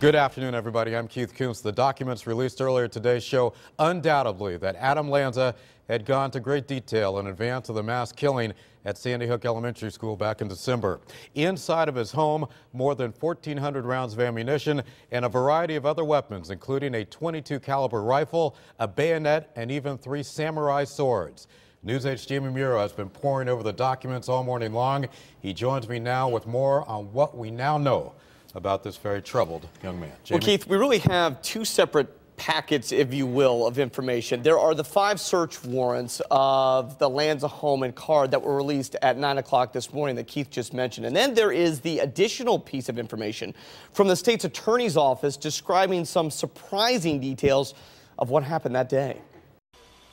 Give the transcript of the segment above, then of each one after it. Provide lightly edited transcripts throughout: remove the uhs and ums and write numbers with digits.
Good afternoon, everybody. I'm Keith Coombs. The documents released earlier today show undoubtedly that Adam Lanza had gone to great detail in advance of the mass killing at Sandy Hook Elementary School back in December. Inside of his home, more than 1,400 rounds of ammunition and a variety of other weapons, including a .22 caliber rifle, a bayonet, and even 3 samurai swords. News 8's Jamie Muro has been poring over the documents all morning long. He joins me now with more on what we now know about this very troubled young man. Jamie? Well, Keith, we really have 2 separate packets, if you will, of information. There are the 5 search warrants of the Lanza home and car that were released at 9 o'clock this morning that Keith just mentioned. And then there is the additional piece of information from the state's attorney's office describing some surprising details of what happened that day.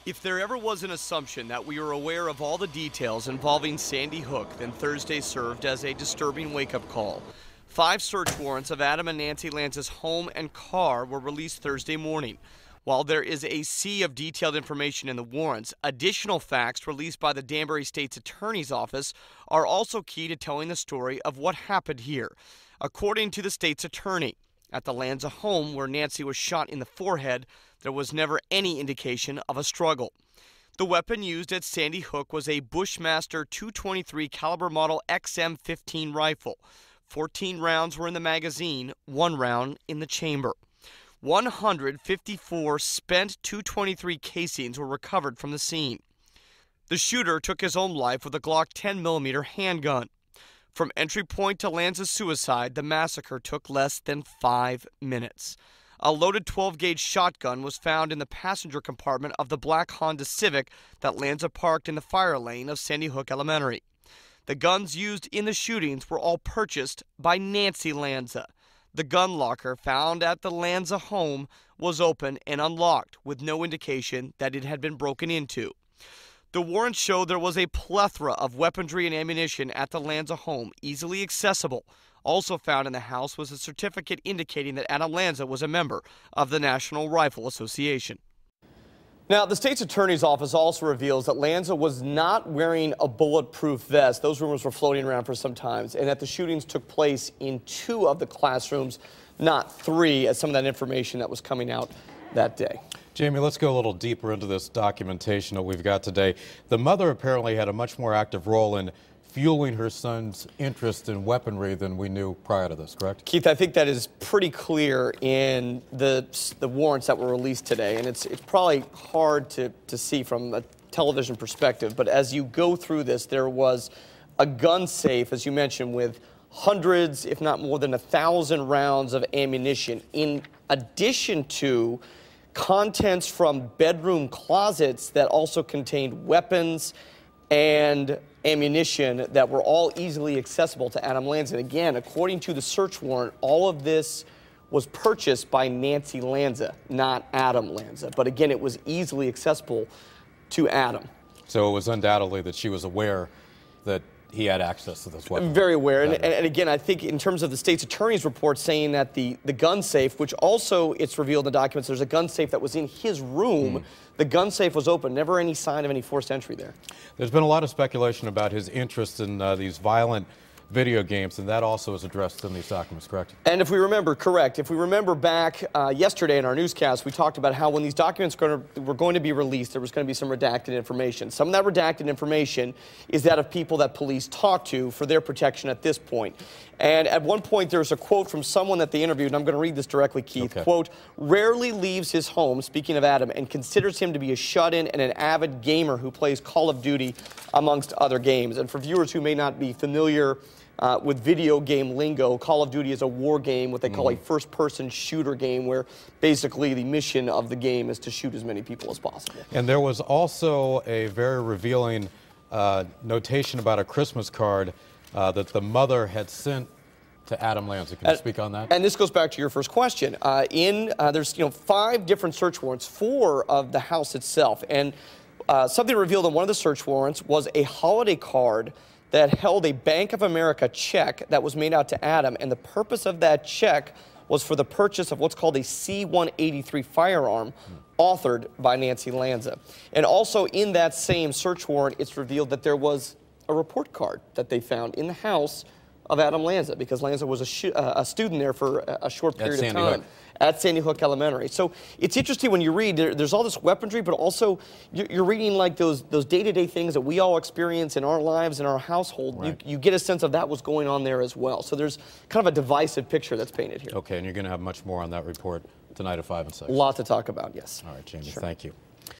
If there ever was an assumption that we were aware of all the details involving Sandy Hook, then Thursday served as a disturbing wake-up call. 5 search warrants of Adam and Nancy Lanza's home and car were released Thursday morning. While there is a sea of detailed information in the warrants, additional facts released by the Danbury State's Attorney's Office are also key to telling the story of what happened here. According to the state's attorney, at the Lanza home where Nancy was shot in the forehead, there was never any indication of a struggle. The weapon used at Sandy Hook was a Bushmaster .223 caliber model XM-15 rifle. 14 rounds were in the magazine, 1 round in the chamber. 154 spent .223 casings were recovered from the scene. The shooter took his own life with a Glock 10mm handgun. From entry point to Lanza's suicide, the massacre took less than 5 minutes. A loaded 12-gauge shotgun was found in the passenger compartment of the black Honda Civic that Lanza parked in the fire lane of Sandy Hook Elementary. The guns used in the shootings were all purchased by Nancy Lanza. The gun locker found at the Lanza home was open and unlocked with no indication that it had been broken into. The warrants show there was a plethora of weaponry and ammunition at the Lanza home, easily accessible. Also found in the house was a certificate indicating that Adam Lanza was a member of the National Rifle Association. Now, the state's attorney's office also reveals that Lanza was not wearing a bulletproof vest. Those rumors were floating around for some time, and that the shootings took place in 2 of the classrooms, not 3, as some of that information that was coming out that day. Jamie, let's go a little deeper into this documentation that we've got today. The mother apparently had a much more active role in fueling her son's interest in weaponry than we knew prior to this, correct? Keith, I think that is pretty clear in the warrants that were released today, and it's probably hard to see from a television perspective, but as you go through this, there was a gun safe, as you mentioned, with hundreds, if not more than 1,000 rounds of ammunition, in addition to contents from bedroom closets that also contained weapons and ammunition that were all easily accessible to Adam Lanza. And again, according to the search warrant, all of this was purchased by Nancy Lanza, not Adam Lanza. But again, it was easily accessible to Adam. So it was undoubtedly that she was aware that he had access to this weapon. Very aware. And again, I think in terms of the state's attorney's report saying that the gun safe, which also it's revealed in the documents, there's a gun safe that was in his room. The gun safe was open, never any sign of any forced entry there. There's been a lot of speculation about his interest in these violent video games, and that also is addressed in these documents, correct? And if we remember, correct. If we remember back yesterday in our newscast, we talked about how when these documents were going to be released, there was going to be some redacted information. Some of that redacted information is that of people that police talked to for their protection at this point. And at one point, there's a quote from someone that they interviewed, and I'm going to read this directly, Keith. Okay. Quote, rarely leaves his home, speaking of Adam, and considers him to be a shut-in and an avid gamer who plays Call of Duty amongst other games. And for viewers who may not be familiar with video game lingo, Call of Duty is a war game, what they call a first-person shooter game, where basically the mission of the game is to shoot as many people as possible. And there was also a very revealing notation about a Christmas card that the mother had sent to Adam Lanza. Can you speak on that? And this goes back to your first question. There's 5 different search warrants, 4 of the house itself, and something revealed in one of the search warrants was a holiday card that held a Bank of America check that was made out to Adam, and the purpose of that check was for the purchase of what's called a C-183 firearm authored by Nancy Lanza. And also in that same search warrant, it's revealed that there was a report card that they found in the house of Adam Lanza, because Lanza was a student there for a short period of time at Sandy Hook Elementary. So it's interesting when you read, there's all this weaponry, but also you're reading like those day-to-day things that we all experience in our lives, in our household. Right. You get a sense of that was going on there as well. So there's kind of a divisive picture that's painted here. Okay, and you're going to have much more on that report tonight at 5 and 6. A lot to talk about, yes. All right, Jamie, Sure. thank you.